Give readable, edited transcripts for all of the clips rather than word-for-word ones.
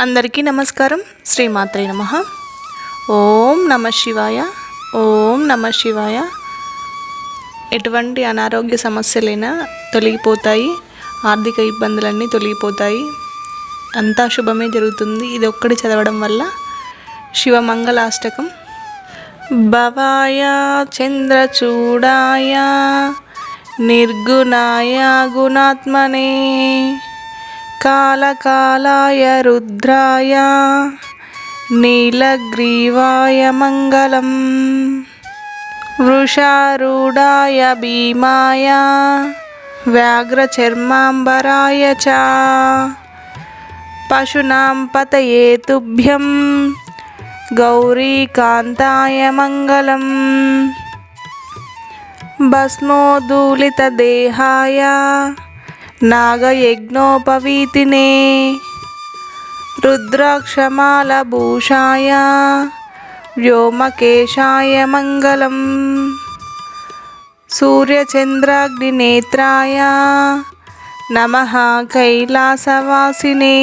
అందరికీ నమస్కారం. శ్రీమాత్రే నమః. ఓం నమ శివాయ. ఓం నమ శివాయ. ఎటువంటి అనారోగ్య సమస్యలైనా తొలగిపోతాయి, ఆర్థిక ఇబ్బందులన్నీ తొలగిపోతాయి, అంతా శుభమే జరుగుతుంది ఇది ఒక్కటి చదవడం వల్ల. శివమంగళాష్టకం. భవాయ చంద్రచూడాయ నిర్గుణాయ గుణాత్మనే కాళకాలాయ రుద్రాయ నీలగ్రీవాయ మంగళం వృషారూఢాయ భీమాయ వ్యాఘ్రచర్మాంబరాయ చ పశూనాం పతయే తుభ్యం గౌరీకాంతాయ మంగళం భస్మోద్ధూళితదేహాయ నాగయజ్ఞోపవీతినే రుద్రాక్షమాలభూషాయ వ్యోమకేశాయ మంగళం సూర్యచంద్రాగ్నినేత్రాయ నమః కైలాసవాసినే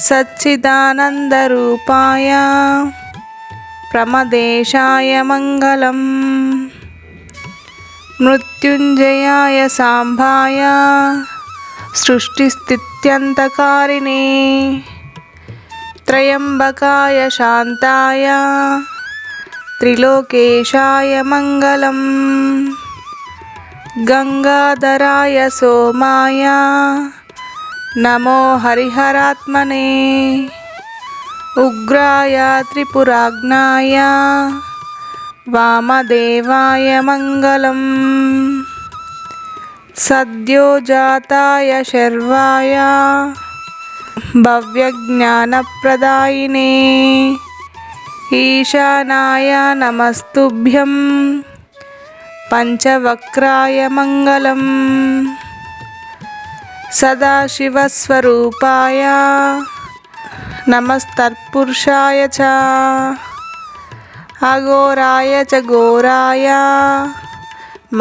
సచ్చిదానందరూపాయ ప్రమదేశాయ మంగళం మృత్యుంజయాయ సాంబాయ సృష్టిస్థిత్యంతకారిణే త్రయంబకాయ శాంతాయ త్రిలోకేశాయ మంగళం గంగాధరాయ సోమాయ నమో హరిహరాత్మనే ఉగ్రాయ త్రిపురాగ్నాయ వామదేవాయ మంగళం సద్యోజాతాయ శర్వాయ భవ్యజ్ఞానప్రదాయినే ఈశానాయ నమస్తుభ్యం పంచవక్రాయ మంగళం సదాశివస్వరూపాయ నమస్తత్పురుషాయ చ అఘోరాయ చ ఘోరాయ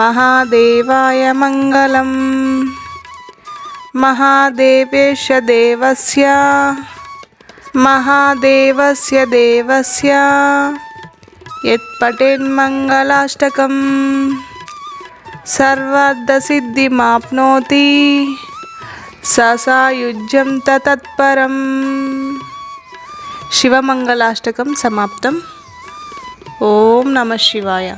మహాదేవాయ మంగళం మహాదేవేశ దేవస్య మహాదేవస్య దేవస్య యత్పఠేన్మంగళాష్టకం సర్వార్థసిద్ధిమాప్నోతి సాయుజ్యం తత్పరం. శివమంగళాష్టకం సమాప్తం. ఓం నమ శివాయ.